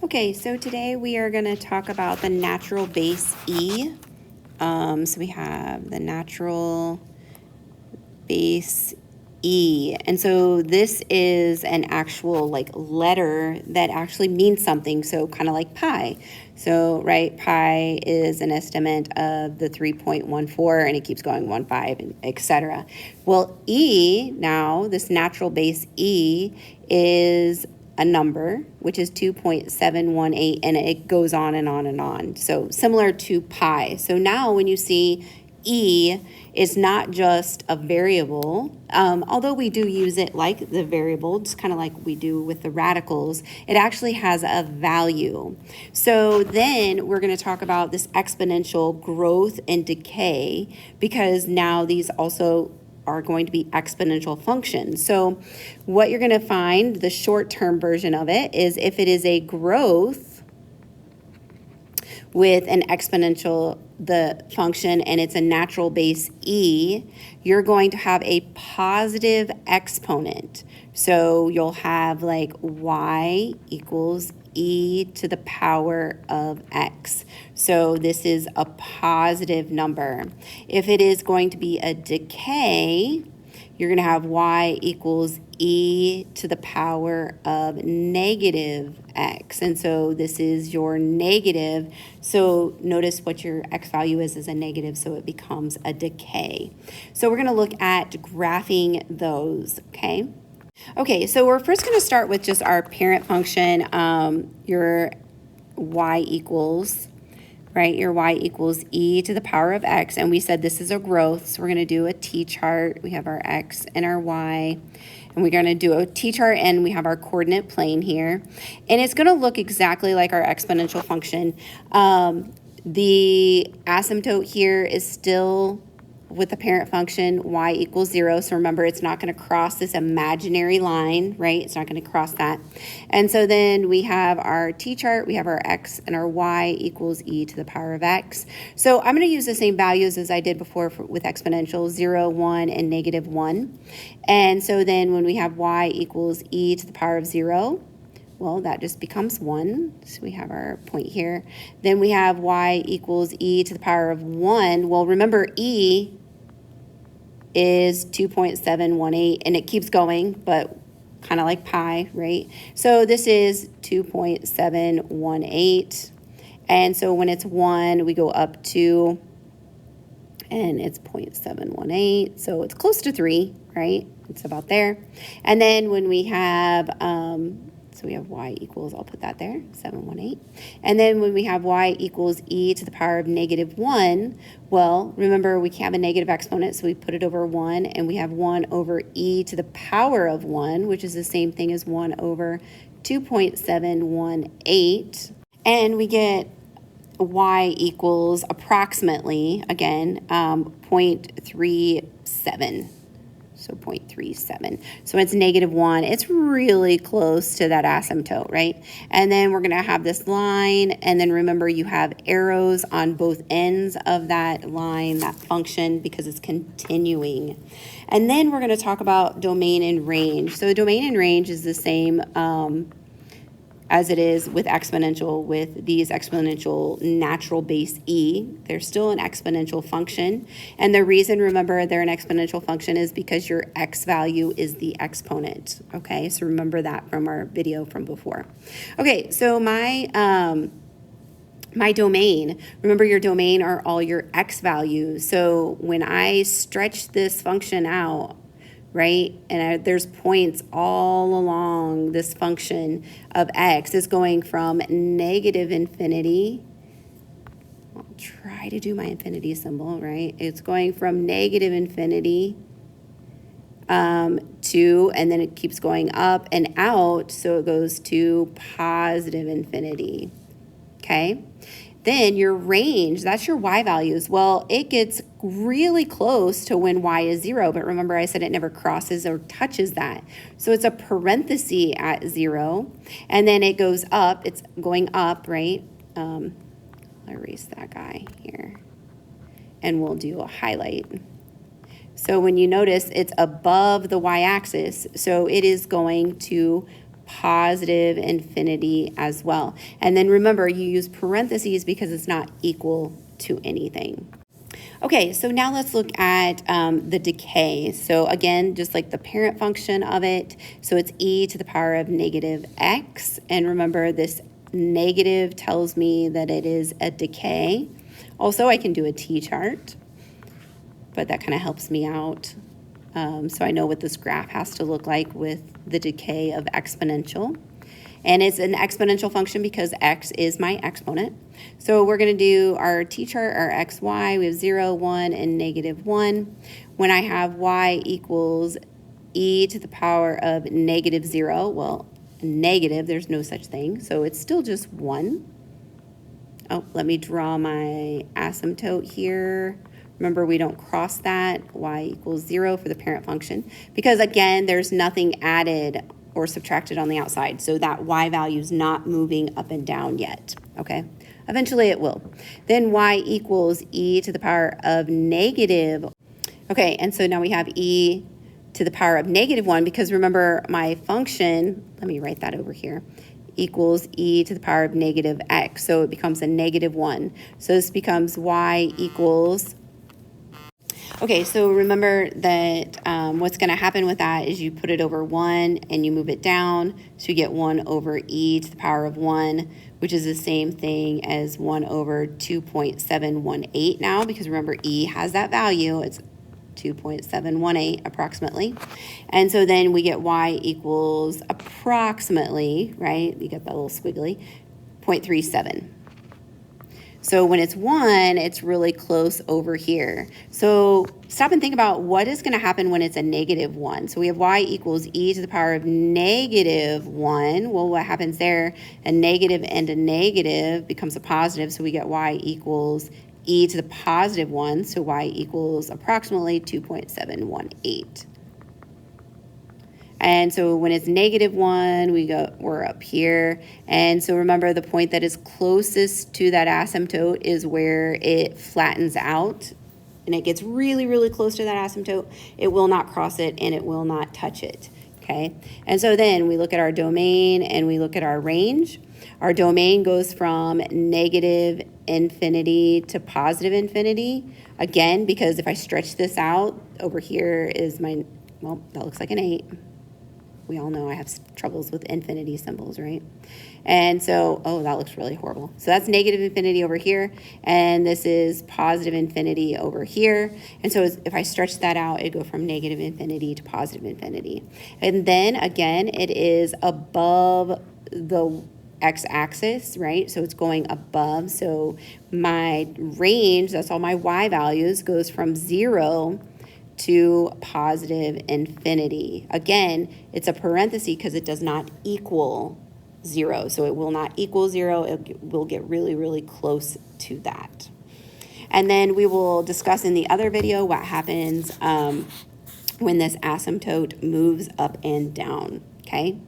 Okay, so today we are going to talk about the natural base E. So we have the natural base E. And so this is an actual letter that actually means something. So kind of like pi. So, right, pi is an estimate of the 3.14 and it keeps going 1.5, etc. Well, E now, this natural base E is a number, which is 2.718, and it goes on and on and on. So similar to pi. So now when you see E is not just a variable, although we do use it like the variable, just kind of like we do with the radicals, it actually has a value. So then we're going to talk about this exponential growth and decay, because now these also are going to be exponential functions. So what you're going to find, the short-term version of it, is if it is a growth with an exponential, the function, and it's a natural base E, you're going to have a positive exponent. So you'll have like y equals e to the power of x. So this is a positive number. If it is going to be a decay, you're going to have y equals e to the power of negative x. And so this is your negative. So notice what your x value is a negative, so it becomes a decay. So we're going to look at graphing those, okay? Okay, so we're first going to start with just our parent function, your y equals, right? Your y equals e to the power of x, and we said this is a growth, so we're going to do a t-chart. We have our x and our y, and we're going to do a t-chart, and we have our coordinate plane here, and it's going to look exactly like our exponential function. The asymptote here is still with the parent function, y equals 0. So remember, it's not going to cross this imaginary line, right? It's not going to cross that. And so then we have our t-chart, we have our x and our y equals e to the power of x. So I'm going to use the same values as I did before with exponential, 0, 1, and negative 1. And so then when we have y equals e to the power of 0, well, that just becomes 1. So we have our point here. Then we have y equals e to the power of 1. Well, remember, e is 2.718, and it keeps going, but kind of like pi, right? So this is 2.718. And so when it's 1, we go up 2, and it's 0.718. So it's close to 3, right? It's about there. And then when we have, so we have y equals, I'll put that there, 718. And then when we have y equals e to the power of negative 1, well, remember we have a negative exponent, so we put it over 1, and we have 1 over e to the power of 1, which is the same thing as 1 over 2.718. And we get y equals approximately, again, 0.37. So 0.37. So it's negative 1. It's really close to that asymptote, right? And then we're going to have this line. And then remember, you have arrows on both ends of that line, that function, because it's continuing. And then we're going to talk about domain and range. So domain and range is the same as it is with exponential, with these exponential natural base E. They're still an exponential function. And the reason, remember, they're an exponential function is because your x value is the exponent. Okay, so remember that from our video from before. Okay, so my domain, remember your domain are all your x values. So when I stretch this function out, right? And there's points all along this function of x. Is going from negative infinity. I'll try to do my infinity symbol, right? It's going from negative infinity to, and then it keeps going up and out, so it goes to positive infinity, okay? Then your range, that's your y values. Well, it gets really close to when y is 0, but remember I said it never crosses or touches that. So it's a parenthesis at 0, and then it goes up. It's going up, right? I'll erase that guy here, and we'll do a highlight. So when you notice, it's above the y-axis, so it is going to positive infinity as well. And then remember, you use parentheses because it's not equal to anything. Okay, so now let's look at the decay. So again, just like the parent function of it, so it's e to the power of negative x. And remember, this negative tells me that it is a decay. Also, I can do a t-chart, but that kind of helps me out. So I know what this graph has to look like with the decay of exponential. And it's an exponential function because x is my exponent. So we're going to do our t-chart, our x, y. We have 0, 1, and negative 1. When I have y equals e to the power of negative 0, well, negative, there's no such thing. So it's still just 1. Oh, let me draw my asymptote here. Remember, we don't cross that. Y equals 0 for the parent function. Because, again, there's nothing added or subtracted on the outside. So that y value is not moving up and down yet. Okay? Eventually it will. Then y equals e to the power of negative. Okay, and so now we have e to the power of negative 1 because remember my function, let me write that over here, equals e to the power of negative x. So it becomes a negative 1. So this becomes y equals. Okay, so remember that what's going to happen with that is you put it over 1 and you move it down. So you get 1 over e to the power of 1, which is the same thing as 1 over 2.718 now, because remember e has that value. It's 2.718 approximately. And so then we get y equals approximately, right? You get that little squiggly, 0.37. So when it's 1, it's really close over here. So stop and think about what is going to happen when it's a negative 1. So we have y equals e to the power of negative 1. Well, what happens there? A negative and a negative becomes a positive, so we get y equals e to the positive 1. So y equals approximately 2.718. And so when it's negative 1, we're up here. And so remember, the point that is closest to that asymptote is where it flattens out and it gets really, really close to that asymptote. It will not cross it and it will not touch it. Okay. And so then we look at our domain and we look at our range. Our domain goes from negative infinity to positive infinity. Again, because if I stretch this out, over here is my, well, that looks like an 8. We all know I have troubles with infinity symbols, right? And so, oh, that looks really horrible. So that's negative infinity over here, and this is positive infinity over here. And so if I stretch that out, it go from negative infinity to positive infinity. And then again, it is above the x-axis, right? So it's going above. So my range, that's all my y values, goes from 0 to positive infinity. Again, it's a parenthesis because it does not equal 0. So it will not equal 0. It will get really, really close to that. And then we will discuss in the other video what happens when this asymptote moves up and down, okay?